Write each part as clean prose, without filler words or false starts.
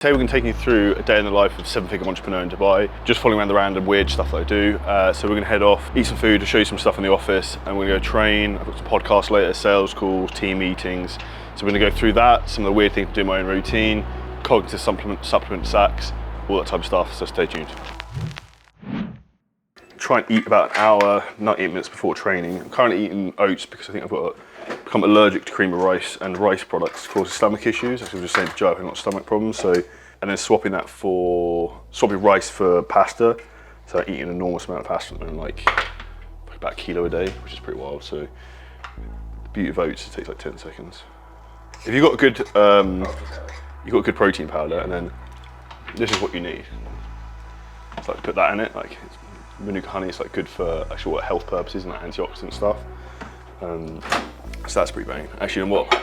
Today we're going to take you through a day in the life of seven-figure entrepreneur in Dubai, just following around the random weird stuff that I do. So we're going to head off, eat some food, show you some stuff in the office, and we're going to go train. I've got some podcasts later, sales calls, team meetings. So we're going to go through that, some of the weird things to do in my own routine, cognitive supplement sacks, all that type of stuff, so stay tuned. Try and eat about an hour, 98 minutes before training. I'm currently eating oats because I think I've become allergic to cream of rice, and rice products cause stomach issues. As I was just saying to Joe, I've got stomach problems. So, and then swapping rice for pasta. So I'm eating an enormous amount of pasta and like about a kilo a day, which is pretty wild. So the beauty of oats, it takes like 10 seconds. If you've got a good protein powder, and then this is what you need. It's like to put that in it, like Manuka honey is like good for actual health purposes and like antioxidant stuff. So that's pretty bang. Actually, and what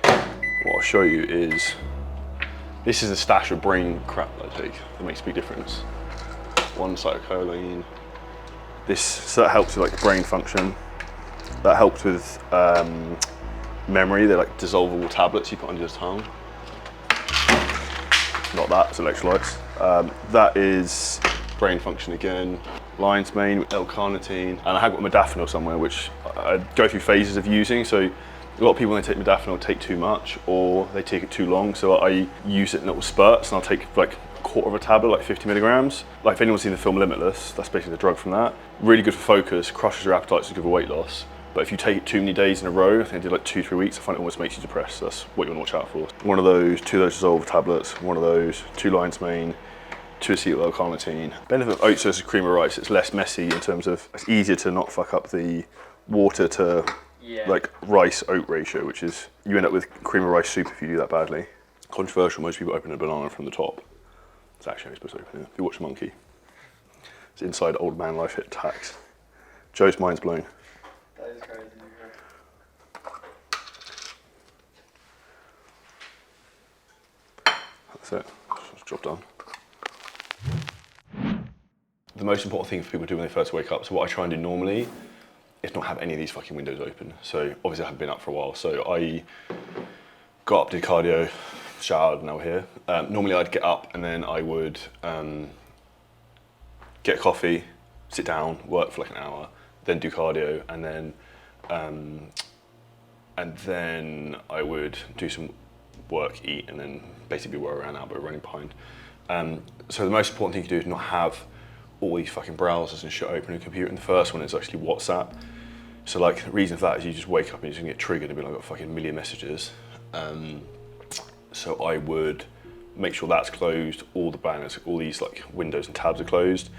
I'll show you is, this is a stash of brain crap that I take that makes a big difference. One cytocholine. So that helps with like brain function. That helps with memory. They're like dissolvable tablets you put under your tongue. Not that, it's electrolytes. That is brain function again. Lion's mane, L-carnitine, and I have got modafinil somewhere, which I go through phases of using. So a lot of people, when they take modafinil, take too much or they take it too long. So I use it in little spurts, and I'll take like a quarter of a tablet, like 50 milligrams. Like if anyone's seen the film Limitless, that's basically the drug from that. Really good for focus, crushes your appetite, so good for weight loss. But if you take it too many days in a row, I think I did like 2-3 weeks, I find it almost makes you depressed. So that's what you want to watch out for. One of those, 2 of those dissolved tablets, one of those, 2 lion's mane, 2 acetyl L-carnitine. Benefit of oats versus cream of rice, it's less messy in terms of, it's easier to not fuck up the water to like rice oat ratio, which is, you end up with cream of rice soup if you do that badly. Controversial, most people open a banana from the top. It's actually how you're supposed to open it. If you watch Monkey, it's inside old man life hit tax. Joe's mind's blown. That is crazy. That's it, it's job done. The most important thing for people to do when they first wake up, so what I try and do normally is not have any of these fucking windows open. So obviously I haven't been up for a while, so I got up, did cardio, showered, now we're here. Normally I'd get up and then I would get coffee, sit down, work for like an hour, then do cardio, and then I would do some work, eat, and then basically be around now, but running behind. So the most important thing you do is not have all these fucking browsers and shit open on your computer. And the first one is actually WhatsApp. So like the reason for that is you just wake up and you're just gonna get triggered and be like, I've got fucking million messages. So I would make sure that's closed, all the banners, all these like windows and tabs are closed,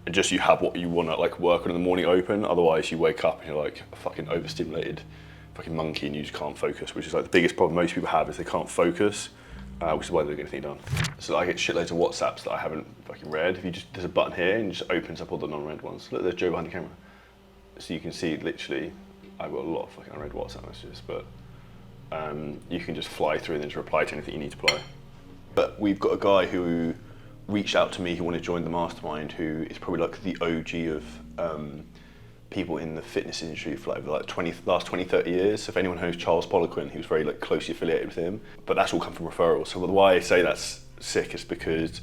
and just you have what you wanna like work on in the morning open. Otherwise you wake up and you're like a fucking overstimulated fucking monkey and you just can't focus, which is like the biggest problem most people have, is they can't focus. Which is why they don't get anything done. So I get shitloads of WhatsApps that I haven't fucking read. If you just, there's a button here and it just opens up all the non-read ones. Look, there's Joe behind the camera. So you can see literally, I've got a lot of fucking unread WhatsApp messages, but you can just fly through and then just reply to anything you need to reply. But we've got a guy who reached out to me who wanted to join the mastermind, who is probably like the OG of people in the fitness industry for like the last 20, 30 years. So if anyone knows Charles Poliquin, he was very like closely affiliated with him, but that's all come from referrals. So why I say that's sick is because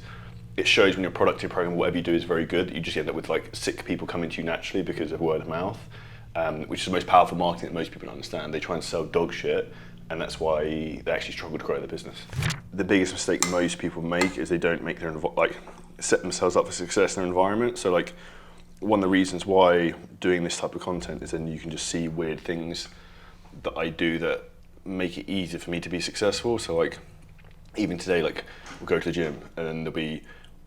it shows when your productive program, whatever you do is very good, you just end up with like sick people coming to you naturally because of word of mouth, which is the most powerful marketing that most people don't understand. They try and sell dog shit, and that's why they actually struggle to grow their business. The biggest mistake most people make is they don't make their set themselves up for success in their environment. So like, one of the reasons why doing this type of content is then you can just see weird things that I do that make it easier for me to be successful. So like, even today, like we'll go to the gym and then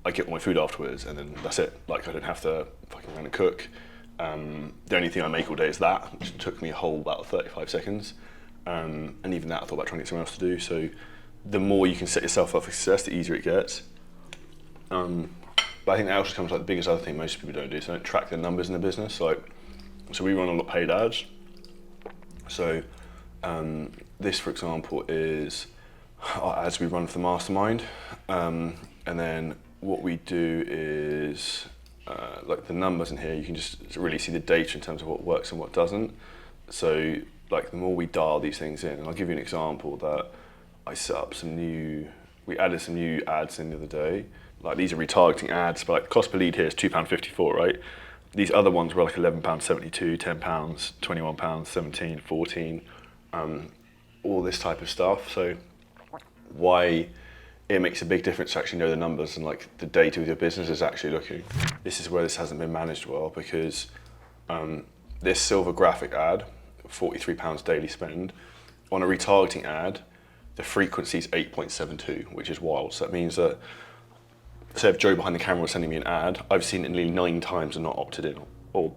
I get all my food afterwards and then that's it. Like I don't have to fucking run and cook. The only thing I make all day is that, which took me a whole about 35 seconds. And even that I thought about trying to get something else to do. So the more you can set yourself up for success, the easier it gets. But I think that also comes like the biggest other thing most people don't do, so don't track their numbers in the business. So we run a lot of paid ads. So this, for example, is our ads we run for the mastermind. And then what we do is, like the numbers in here, you can just really see the data in terms of what works and what doesn't. So like the more we dial these things in, and I'll give you an example that I set up some new we added some new ads in the other day. Like these are retargeting ads, but like cost per lead here is £2.54, right? These other ones were like £11.72, £10, £21, £17, £14, all this type of stuff. So why it makes a big difference to actually know the numbers and like the data of your business is actually looking. This is where this hasn't been managed well, because this silver graphic ad, £43 daily spend, on a retargeting ad, the frequency is 8.72, which is wild. So that means that, say if Joe behind the camera was sending me an ad, I've seen it nearly 9 times and not opted in or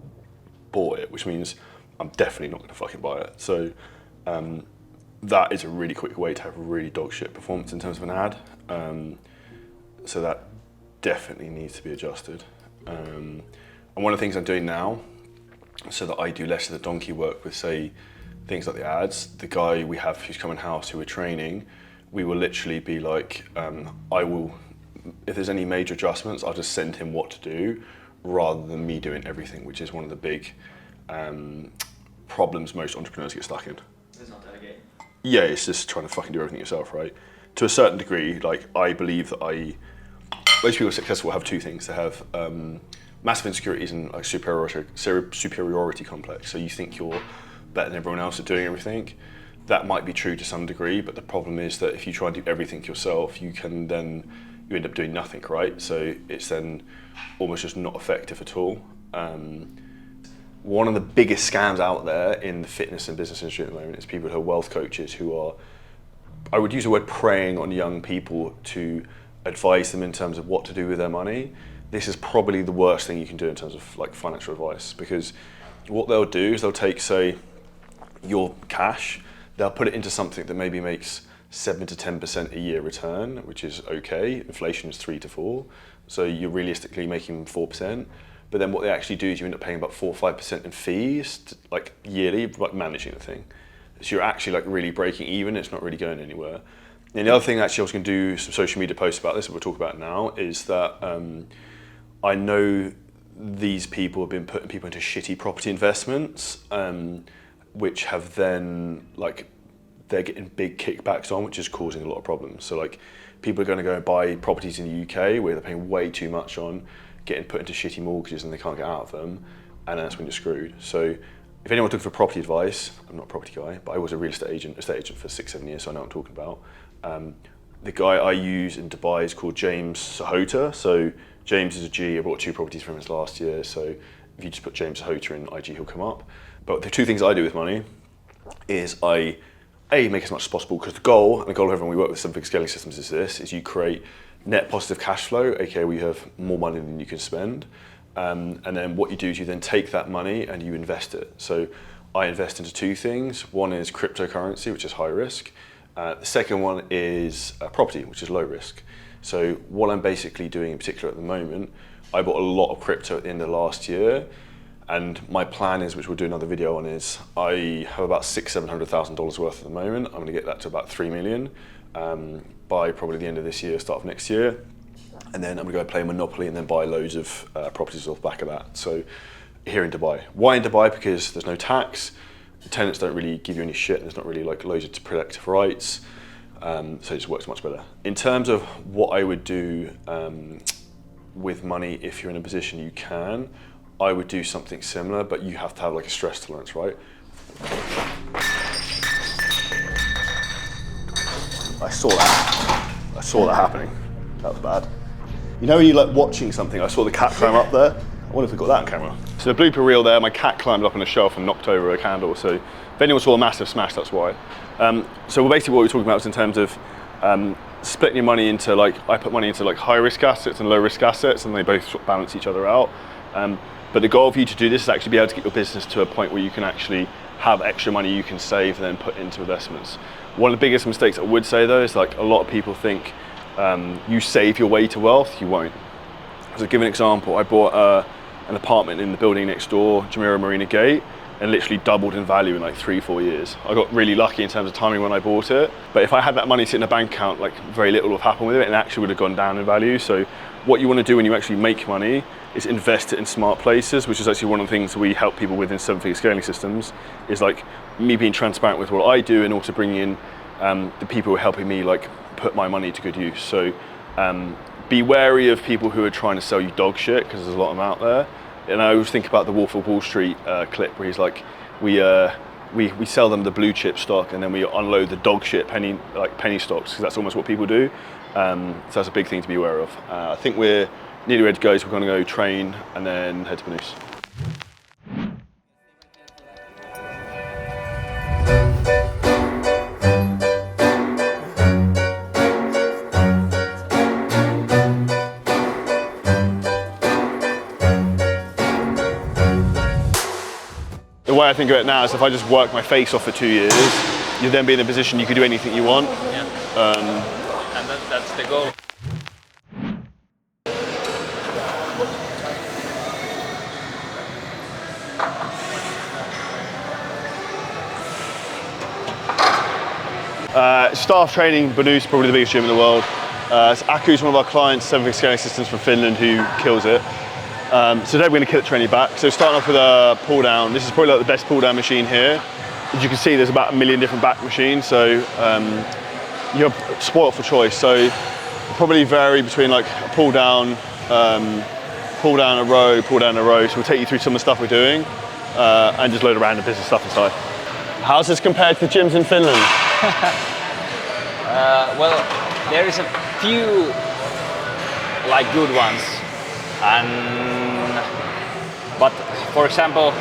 bought it, which means I'm definitely not gonna fucking buy it. So that is a really quick way to have really dog shit performance in terms of an ad. So that definitely needs to be adjusted. And one of the things I'm doing now, so that I do less of the donkey work with, say, things like the ads, the guy we have who's coming house who we're training, we will literally be like, if there's any major adjustments, I'll just send him what to do rather than me doing everything, which is one of the big problems most entrepreneurs get stuck in. It's not delegating. Yeah, it's just trying to fucking do everything yourself, right? To a certain degree, like I believe that most people who are successful have 2 things. They have massive insecurities and like superiority complex. So you think you're better than everyone else at doing everything. That might be true to some degree, but the problem is that if you try and do everything yourself, you end up doing nothing, right? So it's then almost just not effective at all. One of the biggest scams out there in the fitness and business industry at the moment is people who are wealth coaches who are, I would use the word preying on young people to advise them in terms of what to do with their money. This is probably the worst thing you can do in terms of like financial advice, because what they'll do is they'll take, say, your cash, they'll put it into something that maybe makes 7 to 10% a year return, which is okay. Inflation is 3 to 4, so you're realistically making 4%. But then what they actually do is you end up paying about 4 or 5% in fees, like yearly, like managing the thing. So you're actually like really breaking even. It's not really going anywhere. And the other thing, actually, I was going to do some social media posts about this, and we'll talk about it now, is that I know these people have been putting people into shitty property investments, which have then like they're getting big kickbacks on, which is causing a lot of problems. So like people are going to go and buy properties in the UK where they're paying way too much on, getting put into shitty mortgages and they can't get out of them, and that's when you're screwed. So if anyone's looking for property advice, I'm not a property guy, but I was a real estate agent for 6-7 years, so I know what I'm talking about. The guy I use in Dubai is called James Sahota. So James is a G. I bought 2 properties from him last year. So if you just put James Sahota in IG, he'll come up. But the 2 things I do with money is I make as much as possible, because the goal of everyone we work with 7-figure scaling systems is you create net positive cash flow, aka we have more money than you can spend. And then what you do is you then take that money and you invest it. So I invest into 2 things. One is cryptocurrency, which is high risk. The second one is property, which is low risk. So what I'm basically doing in particular at the moment, I bought a lot of crypto at the end of last year. And my plan is, which we'll do another video on, is I have about $600,000-700,000 worth at the moment. I'm going to get that to about 3 million by probably the end of this year, start of next year. And then I'm going to go play Monopoly and then buy loads of properties off the back of that. So here in Dubai. Why in Dubai? Because there's no tax. The tenants don't really give you any shit. There's not really like loads of protective rights. So it just works much better. In terms of what I would do with money, if you're in a position you can, I would do something similar, but you have to have like a stress tolerance, right? I saw that happening. That was bad. You know when you're like watching something, I saw the cat climb up there. I wonder if we got that on camera. So the blooper reel there, my cat climbed up on a shelf and knocked over a candle. So if anyone saw a massive smash, that's why. So basically what we're talking about is in terms of splitting your money into like, I put money into like high risk assets and low risk assets, and they both sort of balance each other out. But the goal for you to do this is actually be able to get your business to a point where you can actually have extra money you can save and then put into investments. One of the biggest mistakes I would say though is like a lot of people think you save your way to wealth. You won't. So to give an example, I bought an apartment in the building next door, Jumeirah Marina Gate, and literally doubled in value in like 3-4 years. I got really lucky in terms of timing when I bought it. But if I had that money sitting in a bank account, like very little would have happened with it and it actually would have gone down in value. So what you want to do when you actually make money is invest it in smart places, which is actually one of the things we help people with in 7-figure scaling systems, is like me being transparent with what I do and also bringing in the people who are helping me like put my money to good use. So be wary of people who are trying to sell you dog shit, because there's a lot of them out there. And I always think about the Wolf of Wall Street clip where he's like, we sell them the blue chip stock and then we unload the dog shit penny stocks, because that's almost what people do. So that's a big thing to be aware of. I think we're nearly ready to go, so we're going to go train and then head to Benoist. The way I think of it now is if I just work my face off for 2 years, you'll then be in a position you could do anything you want. Yeah. And that's the goal. Staff training, Benoist, probably the biggest gym in the world. Aku's one of our clients, 7-figure scaling systems from Finland, who kills it. So today we're going to kill it training back. So starting off with a pull down. This is probably like the best pull down machine here. As you can see, there's about 1 million different back machines. So you're spoiled for choice. So probably vary between like a pull down a row, pull down a row. So we'll take you through some of the stuff we're doing and just load of random business stuff inside. How's this compared to the gyms in Finland? Well, there is a few like good ones, but for example,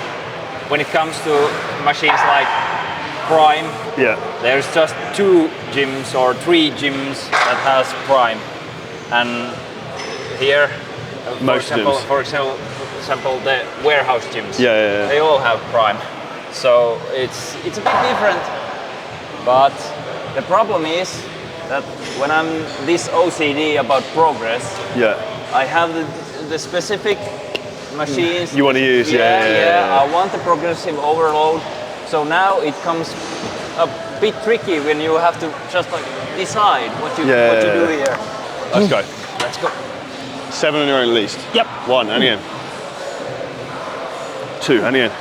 when it comes to machines like Prime, there's just 2 gyms or 3 gyms that has Prime, and here, for example, the warehouse gyms, they all have Prime, so it's a bit different. But the problem is that when I'm this OCD about progress, I have the specific machines you want to use. I want the progressive overload. So now it comes a bit tricky when you have to just like decide what you do here. Let's go. Let's go. 7 on your own at least. Yep. 1, and again. 2, and again.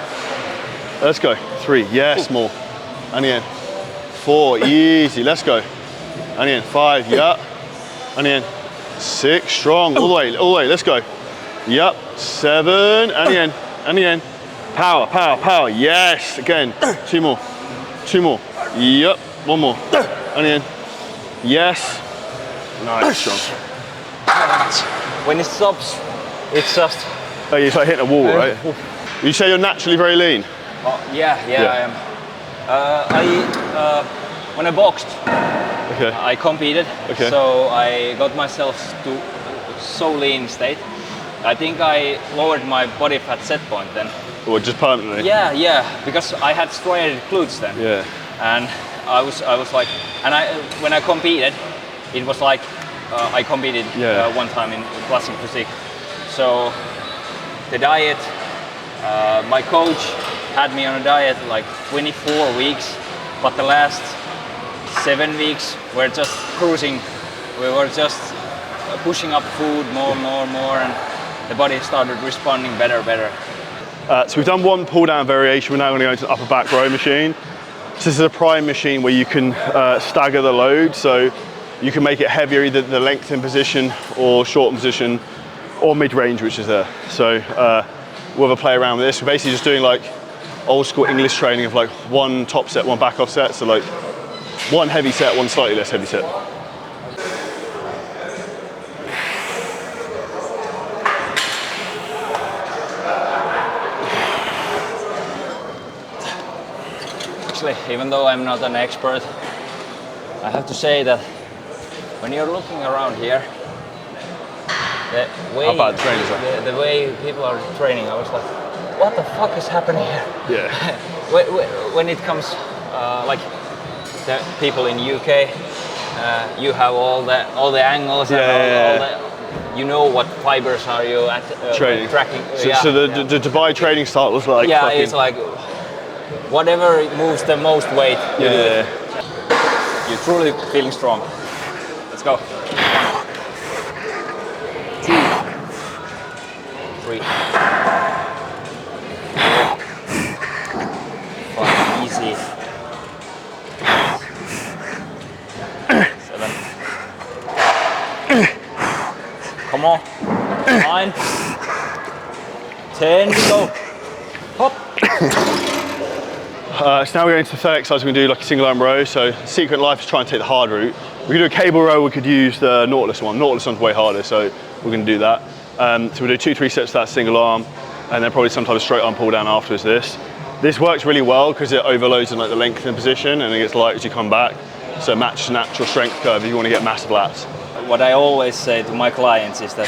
Let's go. 3, yes, more. And again. 4, easy, let's go. And again, 5, And again, 6, strong, all the way, let's go. 7, and again. Power, power, power, yes, again. 2 more, 1 more. And again, yes. Nice, strong. When it stops, it's just... Oh, it's like hitting a wall, right? You say you're naturally very lean? Yeah, I am. When I boxed, I competed, so I got myself to so lean state. I think I lowered my body fat set point then. Or just permanently? Yeah, because I had striated glutes then. Yeah. And I was like, and when I competed, it was like I competed one time in classic physique. So the diet, my coach had me on a diet like 24 weeks, but the last 7 weeks we're just cruising. We were just pushing up food more, and the body started responding better. So we've done 1 pull down variation. We're now going to go into the upper back row machine. So this is a Prime machine where you can stagger the load. So you can make it heavier, either the length in position or short in position or mid-range, which is there. So we'll have a play around with this. We're basically just doing like old school English training of like 1 top set, 1 back off set. So like 1 heavy set, 1 slightly less heavy set. Actually, even though I'm not an expert, I have to say that when you're looking around here, the way people are training, I was like, what the fuck is happening here? Yeah. When it comes like the people in UK, you have all the angles, you know what fibers are you at training tracking. So the Dubai training style was like it's like whatever moves the most weight. You do it. You're truly feeling strong. Let's go. 2, 3, 4, 5, easy. 7, Come on. 9. 10, go. Hop. So now we're going to the third exercise. We're going to do like a single arm row. So secret in life is try and take the hard route. We could do a cable row, we could use the Nautilus one. Nautilus one's way harder, so we're going to do that. So we'll do 2-3 sets of that single arm, and then probably sometimes straight arm pull down afterwards this. This works really well because it overloads in like the length and position, and it gets light as you come back. So it matches natural strength curve if you want to get massive lats. What I always say to my clients is that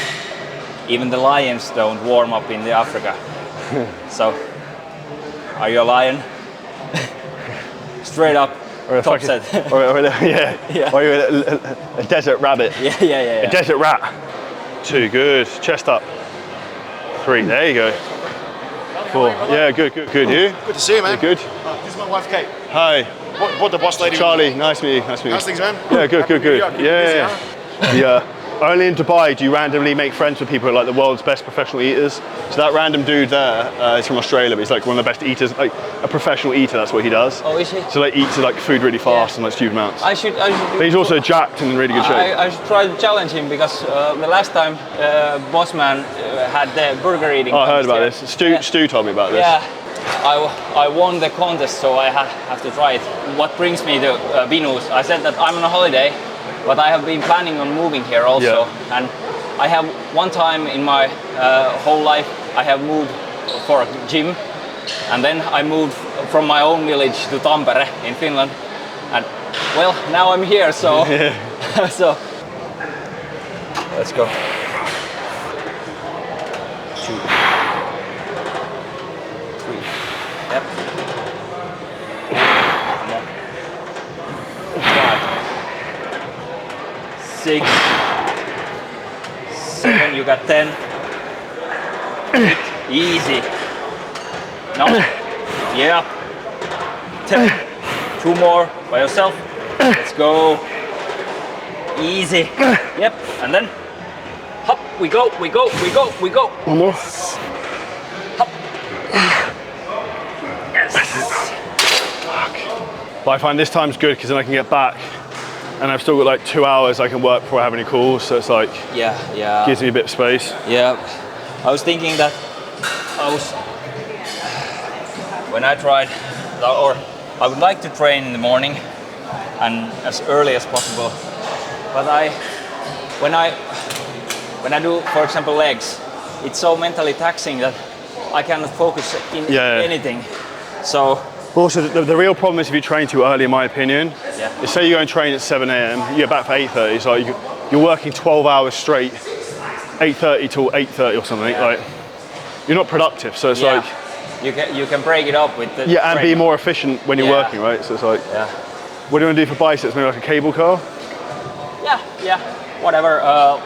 even the lions don't warm up in Africa. So, are you a lion? Straight up, or top set. Or you're a desert rabbit. Yeah. A desert rat. 2, good. Chest up. 3, there you go. 4, yeah, good. You? Good to see you, man. You're good. This is my wife, Kate. Hi. What the boss lady? Charlie, nice to meet you. How's things, man? Yeah, good. Yeah. Yeah. Only in Dubai do you randomly make friends with people who are like the world's best professional eaters. So that random dude there is from Australia, but he's like one of the best eaters, like a professional eater, that's what he does. Oh, is he? So like eats like food really fast and like stupid amounts. I should but he's also jacked and in really good shape. I should try to challenge him because the last time Bossman had the burger eating I heard about here. this. Stu told me about this. Yeah, I won the contest, so I have to try it. What brings me to Binus? I said that I'm on a holiday, but I have been planning on moving here also. Yeah. And I have one time in my whole life, I have moved for a gym. And then I moved from my own village to Tampere in Finland. And well, now I'm here, so, so let's go. 2, 3, yep. Come on. 5, 6, 7, you got 10. 8, easy. No. Yeah. 10. 2 more by yourself. Let's go. Easy. Yep. And then hop. We go. One more. Hop. Yes. Fuck. But I find this time's good because then I can get back and I've still got like 2 hours I can work before I have any calls. So it's like, Yeah. gives me a bit of space. Yeah. I was thinking that when I tried, or I would like to train in the morning and as early as possible. But when I do, for example, legs, it's so mentally taxing that I cannot focus in anything. So. Also, the real problem is if you train too early, in my opinion. Yeah. Is say you go and train at 7 a.m., you get back for 8:30. So you're working 12 hours straight, 8:30 till 8:30 or something. Yeah. Like you're not productive. So it's like you can break it up with the and be more efficient when you're working, right? So it's like what do you want to do for biceps? Maybe like a cable curl? Yeah, whatever.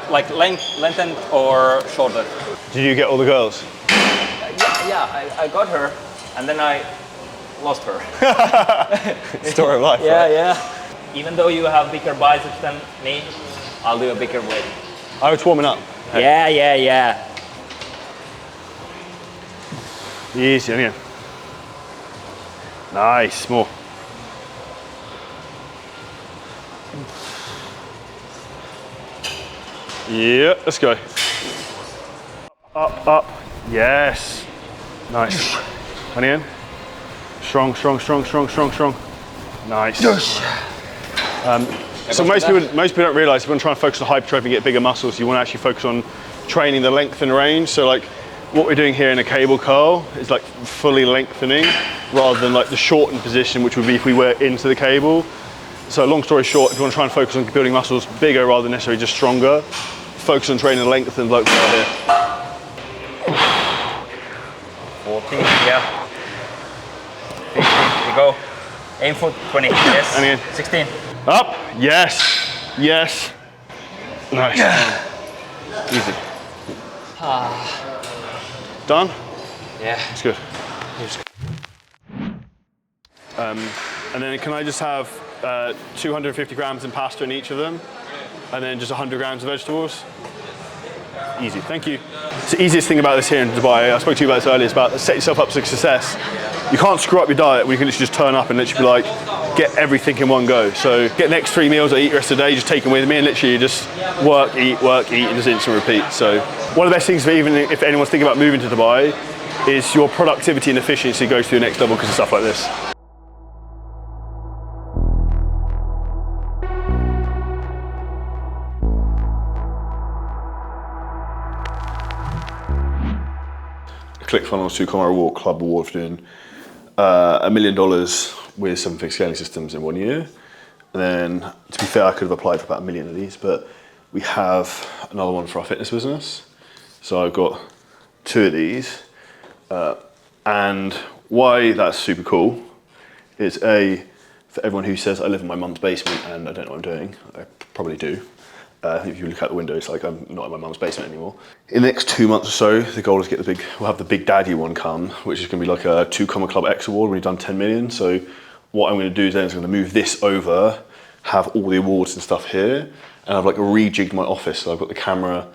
Like lengthened or shortened. Did you get all the girls? I got her, and then I lost her. Story of life. Yeah. Even though you have bigger biceps than me, I'll do a bigger weight. I was warming up. Hey. Yeah. Easy, yeah. Nice, more. Yeah, let's go. Up. Yes. Nice. And in. Strong. Nice. Yes. So most people don't realise if you want to try and focus on hypertrophy and get bigger muscles, you want to actually focus on training the length and range. So like what we're doing here in a cable curl is like fully lengthening rather than like the shortened position, which would be if we were into the cable. So long story short, if you want to try and focus on building muscles bigger rather than necessarily just stronger, focus on training the length and like here. 14, yeah. 15, we go. Aim for 20, yes. And again. 16. Up, yes. Nice. Easy. Done? Yeah. It's good. And then can I just have 250 grams in pasta in each of them? And then just 100 grams of vegetables? Easy, thank you. It's the easiest thing about this here in Dubai, I spoke to you about this earlier, it's about set yourself up for success. You can't screw up your diet when you can literally just turn up and literally be like, get everything in one go. So get the next 3 meals I eat the rest of the day, just take them with me, and literally just work, eat, and just instant repeat. So one of the best things for even if anyone's thinking about moving to Dubai is your productivity and efficiency goes to the next level because of stuff like this. ClickFunnels 2 Club Award for doing $1 million with 7-figure scaling systems in 1 year. And then, to be fair, I could have applied for about 1 million of these, but we have another one for our fitness business. So I've got 2 of these. And why that's super cool is for everyone who says I live in my mum's basement and I don't know what I'm doing, I probably do. If you look out the window, it's like I'm not in my mum's basement anymore. In the next 2 months or so, the goal is to get we'll have the Big Daddy one come, which is gonna be like a 2 Club X award when we've done 10 million. So what I'm gonna do then is I'm gonna move this over, have all the awards and stuff here, and I've like rejigged my office. So I've got the camera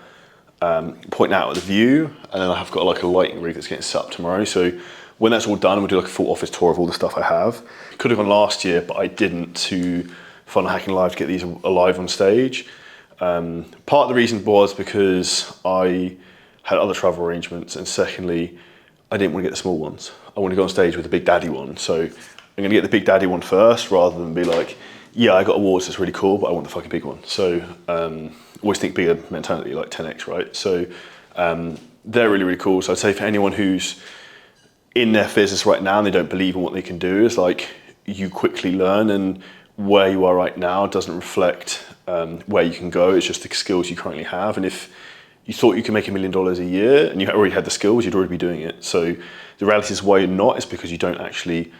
pointing out at the view, and then I've got like a lighting rig that's getting set up tomorrow. So when that's all done, we'll do like a full office tour of all the stuff I have. Could have gone last year, but I didn't to Funnel Hacking Live to get these alive on stage. Part of the reason was because I had other travel arrangements, and secondly, I didn't want to get the small ones. I want to go on stage with the Big Daddy one. So I'm going to get the Big Daddy one first, rather than be like, yeah, I got awards, that's really cool, but I want the fucking big one. So always think bigger mentality, like 10x, right? So they're really, really cool. So I'd say for anyone who's in their business right now and they don't believe in what they can do, is like you quickly learn, and where you are right now doesn't reflect where you can go. It's just the skills you currently have. And if you thought you could make $1 million a year and you already had the skills, you'd already be doing it. So the reality is why you're not is because you don't actually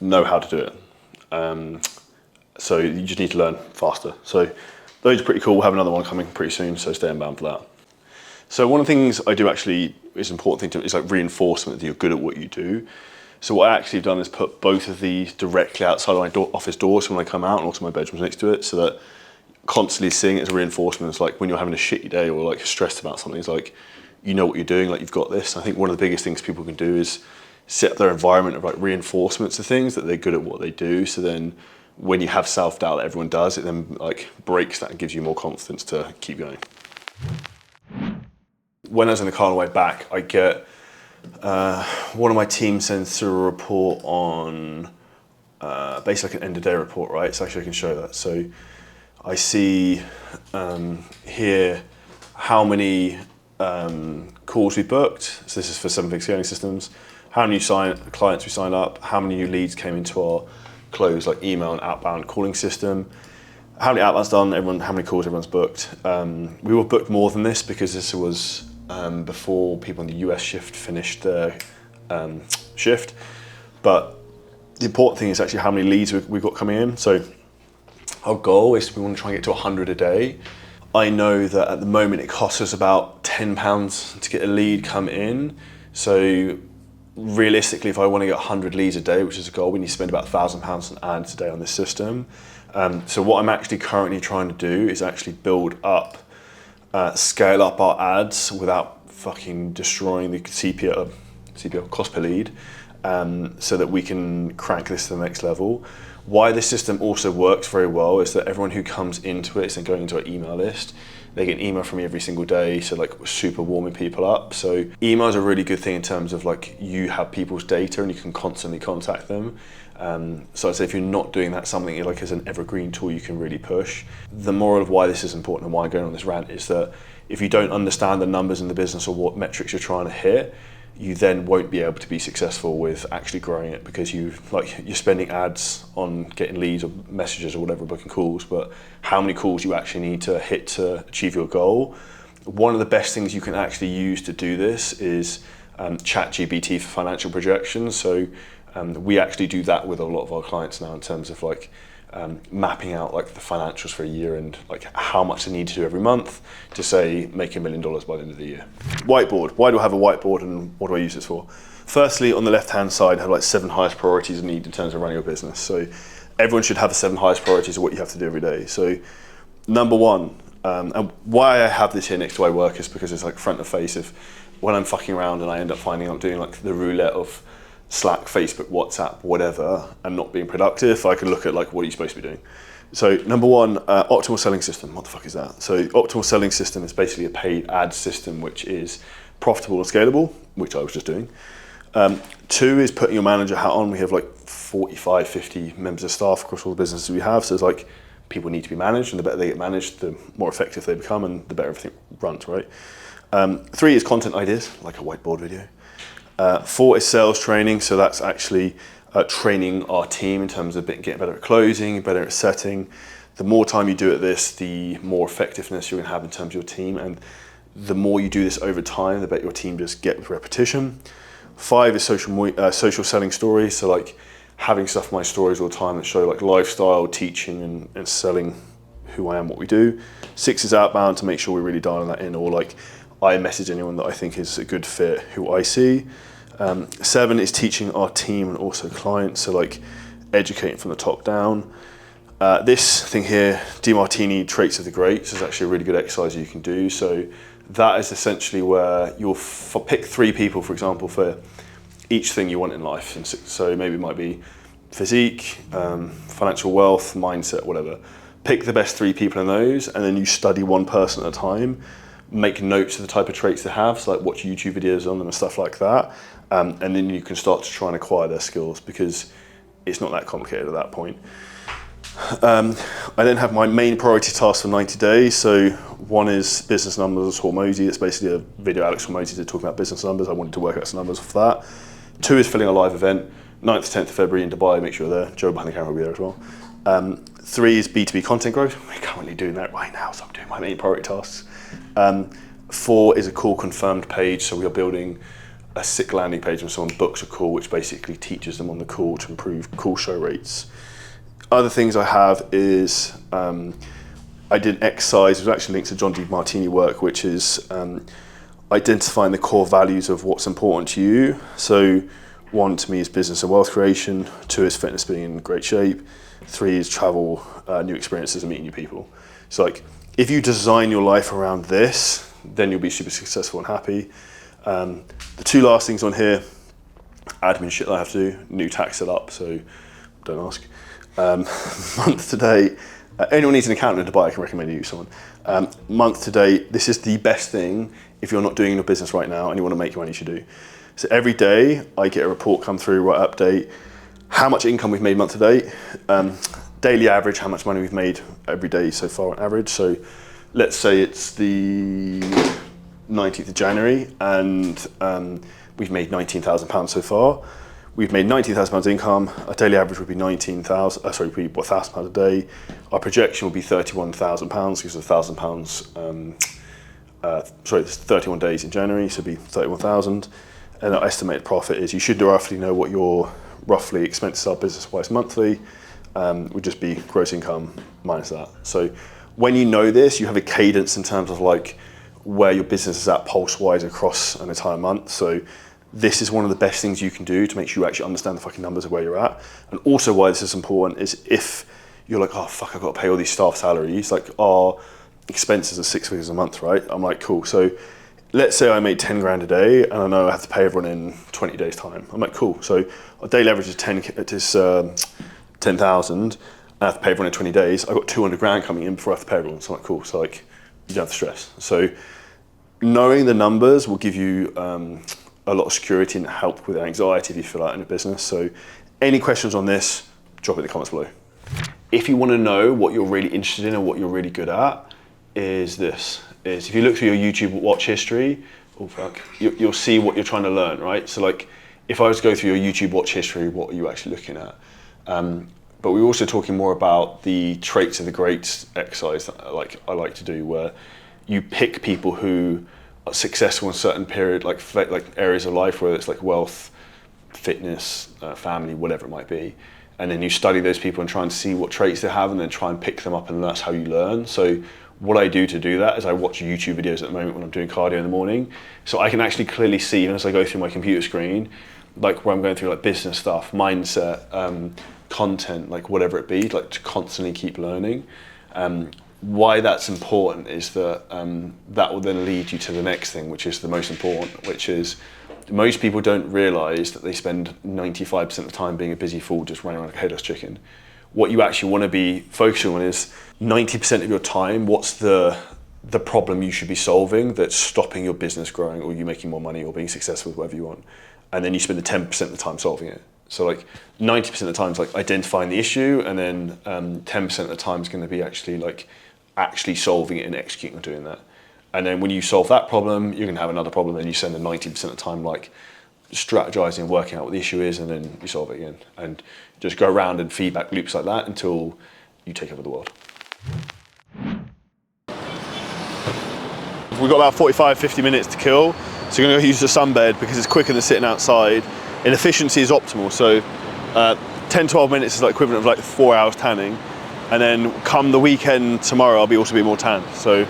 know how to do it. So you just need to learn faster. So those are pretty cool. We'll have another one coming pretty soon, so stay inbound for that. So one of the things I do actually is an important thing is like reinforcement that you're good at what you do. So what I actually have done is put both of these directly outside of my office doors when I come out, and also my bedroom's next to it, so that constantly seeing it as a reinforcement. It's like when you're having a shitty day or like stressed about something, it's like, you know what you're doing, like you've got this. And I think one of the biggest things people can do is set up their environment of like reinforcements of things, that they're good at what they do. So then when you have self-doubt that everyone does, it then like breaks that and gives you more confidence to keep going. When I was in the car on the way back, I get one of my team sends through a report on basically like an end of day report, right? So actually I can show that. So I see here how many calls we booked. So this is for 7-figure scaling systems. How many clients we signed up, how many new leads came into our closed like email and outbound calling system, how many outbounds done, how many calls everyone's booked. We were booked more than this because this was before people in the US shift finished their shift. But the important thing is actually how many leads we've got coming in. So our goal is we want to try and get to 100 a day. I know that at the moment it costs us about £10 to get a lead come in. So realistically, if I want to get 100 leads a day, which is a goal, we need to spend about £1,000 on ads a day on this system. So what I'm actually currently trying to do is actually build up, scale up our ads without fucking destroying the CPL cost per lead, so that we can crank this to the next level. Why this system also works very well is that everyone who comes into it is then going into our email list. They get an email from me every single day, so like we're super warming people up. So email is a really good thing in terms of like you have people's data and you can constantly contact them. So I'd say if you're not doing that, something like as an evergreen tool you can really push. The moral of why this is important and why I'm going on this rant is that if you don't understand the numbers in the business or what metrics you're trying to hit, you then won't be able to be successful with actually growing it, because you're spending ads on getting leads or messages or whatever, booking calls, but how many calls you actually need to hit to achieve your goal. One of the best things you can actually use to do this is ChatGPT for financial projections. So we actually do that with a lot of our clients now in terms of like mapping out like the financials for a year and like how much they need to do every month to say make $1 million by the end of the year. Whiteboard. Why do I have a whiteboard and what do I use this for? Firstly, on the left hand side, I have like 7 highest priorities you need in terms of running your business. So everyone should have the 7 highest priorities of what you have to do every day. So number 1, and why I have this here next to my work is because it's like front of face of when I'm fucking around and I end up finding I'm doing like the roulette of Slack, Facebook, WhatsApp, whatever, and not being productive, I can look at like what are you supposed to be doing. So number one, optimal selling system. What the fuck is that? So optimal selling system is basically a paid ad system which is profitable and scalable, which I was just doing. 2 is putting your manager hat on. We have like 45, 50 members of staff across all the businesses we have. So it's like people need to be managed, and the better they get managed, the more effective they become, and the better everything runs, right? 3 is content ideas, like a whiteboard video. 4 is sales training. So that's actually training our team in terms of getting better at closing, better at setting. The more time you do at this, the more effectiveness you're going to have in terms of your team, and the more you do this over time, the better your team just get with repetition. 5 is social selling stories, so like having stuff in my stories all the time that show like lifestyle, teaching, and selling who I am, what we do. 6 is outbound, to make sure we're really dialing that in, or like I message anyone that I think is a good fit, who I see. 7 is teaching our team and also clients, so like educating from the top down. This thing here, DeMartini Traits of the Greats, is actually a really good exercise you can do. So that is essentially where you'll pick 3 people, for example, for each thing you want in life. And so maybe it might be physique, financial wealth, mindset, whatever. Pick the best 3 people in those, and then you study one person at a time. Make notes of the type of traits they have, so like watch YouTube videos on them and stuff like that. And then you can start to try and acquire their skills, because it's not that complicated at that point. I then have my main priority task for 90 days. So 1 is business numbers, Hormozy. It's basically a video Alex Hormozy did talking about business numbers. I wanted to work out some numbers for that. 2 is filling a live event, 9th to 10th of February in Dubai. Make sure you're there. Joe behind the camera will be there as well. 3 is B2B content growth. We're currently doing that right now, so I'm doing my main priority tasks. 4 is a call confirmed page. So we are building a sick landing page when someone books a call, which basically teaches them on the call to improve call show rates. Other things I have is I did an exercise, it was actually linked to John DeMartini work, which is identifying the core values of what's important to you. So 1 to me is business and wealth creation, 2 is fitness, being in great shape, 3 is travel, new experiences and meeting new people. So like, if you design your life around this, then you'll be super successful and happy. The 2 last things on here, admin shit that I have to do, new tax set up, so don't ask. Month to date, anyone needs an accountant in Dubai, I can recommend you someone. Month to date, this is the best thing if you're not doing your business right now and you want to make your money, you should do. So every day I get a report come through, right, update, how much income we've made month to date, daily average, how much money we've made every day so far on average. So let's say it's the 19th of January and we've made £19,000 so far. We've made £19,000 income. Our daily average would be £1,000 a day. Our projection would be £31,000 because of £1,000. There's 31 days in January, so it'd be 31,000. And our estimated profit is, you should roughly know what your roughly expenses are business-wise monthly. Would just be gross income minus that. So when you know this, you have a cadence in terms of like where your business is at pulse-wise across an entire month. So this is one of the best things you can do to make sure you actually understand the fucking numbers of where you're at. And also why this is important is if you're like, oh fuck, I've got to pay all these staff salaries, like our expenses are 6 figures a month, right? I'm like, cool. So let's say I made 10 grand a day and I know I have to pay everyone in 20 days time. I'm like, cool. So our daily average is 10,000. I have to pay everyone in 20 days. I've got 200 grand coming in before I have to pay everyone. So I'm like, cool. So like, you don't have to stress. So knowing the numbers will give you a lot of security and help with anxiety if you feel out in a business. So any questions on this, drop it in the comments below. If you want to know what you're really interested in and what you're really good at, is if you look through your YouTube watch history, you'll see what you're trying to learn, right? So like, if I was to go through your YouTube watch history, what are you actually looking at? But we're also talking more about the traits of the greats exercise that I like to do, where you pick people who are successful in certain period, like areas of life, whether it's like wealth, fitness, family, whatever it might be. And then you study those people and try and see what traits they have and then try and pick them up, and that's how you learn. So what I do to do that is I watch YouTube videos at the moment when I'm doing cardio in the morning. So I can actually clearly see, even as I go through my computer screen, like where I'm going through like business stuff, mindset, content, like whatever it be, like to constantly keep learning. Why that's important is that that will then lead you to the next thing, which is the most important, which is Most people don't realise that they spend 95% of the time being a busy fool just running around like a headless chicken. What you actually want to be focusing on is 90% of your time, what's the problem you should be solving that's stopping your business growing or you making more money or being successful with whatever you want. And then you spend the 10% of the time solving it. So like 90% of the time is like identifying the issue, and then 10% of the time is going to be actually solving it and executing on doing that. And then when you solve that problem, you're going to have another problem, and you spend the 90% of the time like strategizing and working out what the issue is, and then you solve it again. And just go around in feedback loops like that until you take over the world. We've got about 45, 50 minutes to kill. So we're going to go use the Sunbed because it's quicker than sitting outside. And efficiency is optimal. So 10, 12 minutes is like equivalent of like 4 hours tanning. And then come the weekend tomorrow, I'll be also be more tan. So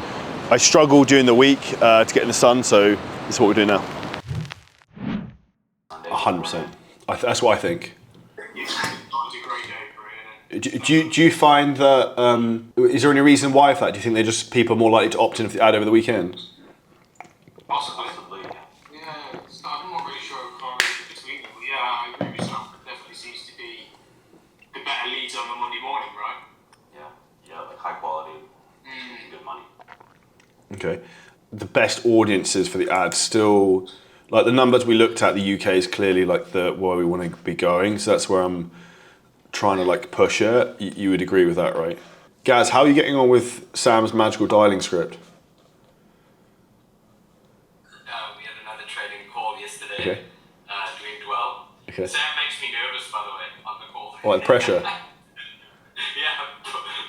I struggle during the week to get in the sun. So this is what we're doing now. 100%. That's what I think. Do you find that, is there any reason why for that? Do you think they're just people are more likely to opt in for the ad over the weekend? Possibly. Yeah, I'm not really sure the correlation between them, but yeah, I agree with Sam. It definitely seems to be the better leads on the Monday morning, right? Yeah, like high quality, good money. Okay. The best audiences for the ads still, like the numbers we looked at, the UK is clearly like where we want to be going. So that's where I'm trying to like push it. You would agree with that, right? Gaz, how are you getting on with Sam's magical dialing script? We had another training call yesterday. Okay. Doing well. Okay. Sam makes me nervous, by the way, on the call. Oh, like pressure. Yeah,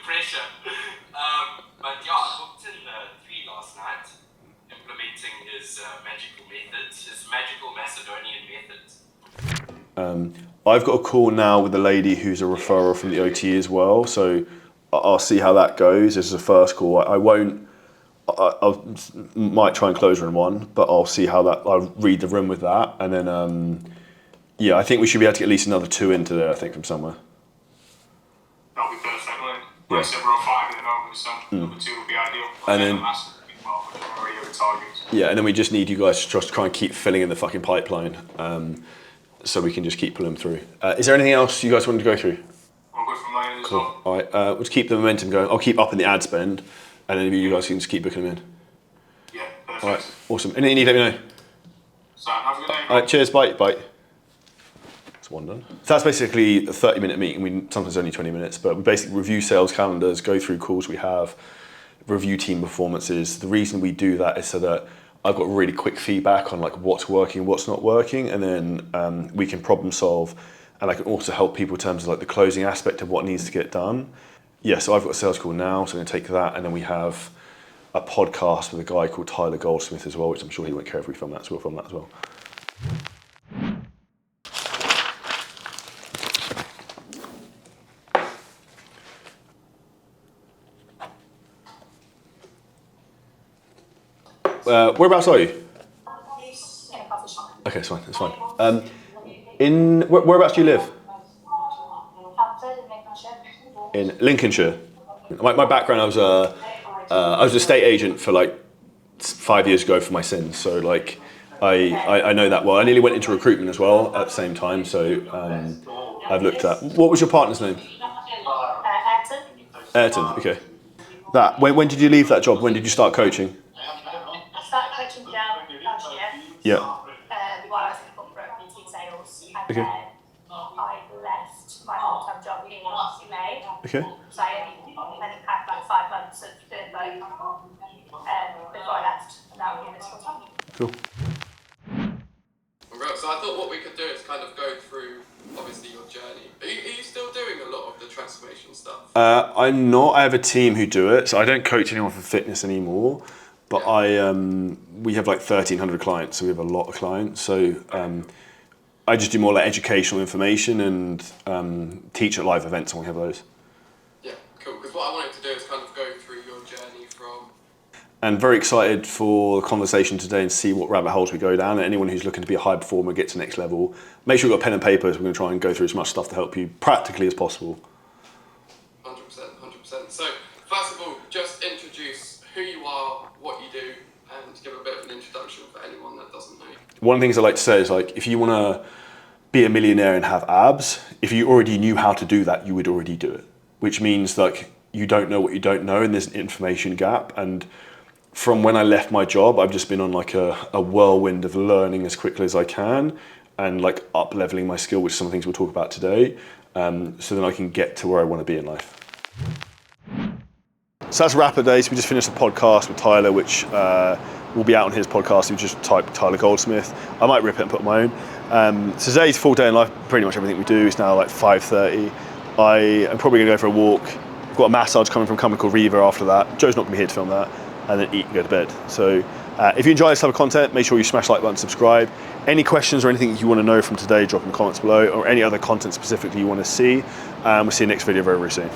pressure. But yeah, I booked in 3 last night, implementing his magical methods, his magical Macedonian methods. I've got a call now with a lady who's a referrer from the OT as well, so I'll see how that goes. This is a first call. I might try and close her in one, but I'll see how that. I'll read the room with that, and then yeah, I think we should be able to get at least another 2 in today. I think from somewhere. That'll be perfect. Like I said, we're on 5 at the moment, so number 2 would be ideal. And then, we're already over targets. yeah, and then we just need you guys to try and keep filling in the fucking pipeline, so we can just keep pulling them through. Is there anything else you guys wanted to go through? I'm good from mine as Cool. well. All right, we'll just keep the momentum going. I'll keep upping the ad spend, and then you guys can just keep booking them in. Yeah, perfect. All right, awesome. Anything you need, let me know. So, have a good day. All right, cheers, bye. That's one done. So that's basically a 30-minute meeting. We sometimes only 20 minutes, but we basically review sales calendars, go through calls we have, review team performances. The reason we do that is so that I've got really quick feedback on like what's working, what's not working, and then we can problem solve, and I can also help people in terms of like the closing aspect of what needs to get done. Yeah, so I've got a sales call now, so I'm going to take that, and then we have a podcast with a guy called Tyler Goldsmith as well, which I'm sure he won't care if we film that, so we'll film that as well. Whereabouts are you? Okay, it's fine. It's fine. Whereabouts do you live? In Lincolnshire. My background, I was an estate agent for like 5 years ago for my sins. So like I know that well. I nearly went into recruitment as well at the same time. So I've looked at. What was your partner's name? Ayrton. Ayrton. Okay. That. When did you leave that job? When did you start coaching? I started coaching down last year. Yeah. While I was in corporate BT sales, and Okay. then I left my full-time job in May. Okay. So I only had like 5 months of doing both before I left, and now I'm doing this full time. Cool. So I thought what we could do is kind of go through, obviously, your journey. Are you still doing a lot of the transformation stuff? I'm not. I have a team who do it, so I don't coach anyone for fitness anymore. But we have like 1,300 clients, so we have a lot of clients. So I just do more like educational information and teach at live events when we have those. Yeah, cool. Because what I wanted to do is kind of go through your journey from... And very excited for the conversation today and see what rabbit holes we go down. And anyone who's looking to be a high performer, get to the next level, make sure you've got pen and paper. So we're going to try and go through as much stuff to help you practically as possible. 100%. So first of all, just introduce who you are, what you do, and give a bit bit of an introduction for anyone that doesn't know. One of the things I like to say is like, if you want to be a millionaire and have abs, if you already knew how to do that, you would already do it. Which means like you don't know what you don't know, and there's an information gap. And from when I left my job, I've just been on like a whirlwind of learning as quickly as I can, and like up leveling my skill, which is some of the things we'll talk about today, so then I can get to where I want to be in life. So that's a wrap of the day. So we just finished the podcast with Tyler, which will be out on his podcast. You just type Tyler Goldsmith. I might rip it and put my own. So today's full day in life, pretty much everything we do. It's now like 5:30. I am probably gonna go for a walk. I've got a massage coming from a company called Riva after that. Joe's not gonna be here to film that. And then eat and go to bed. So if you enjoy this type of content, make sure you smash the like button, subscribe. Any questions or anything you want to know from today, drop in the comments below, or any other content specifically you want to see. We'll see you next video very, very soon.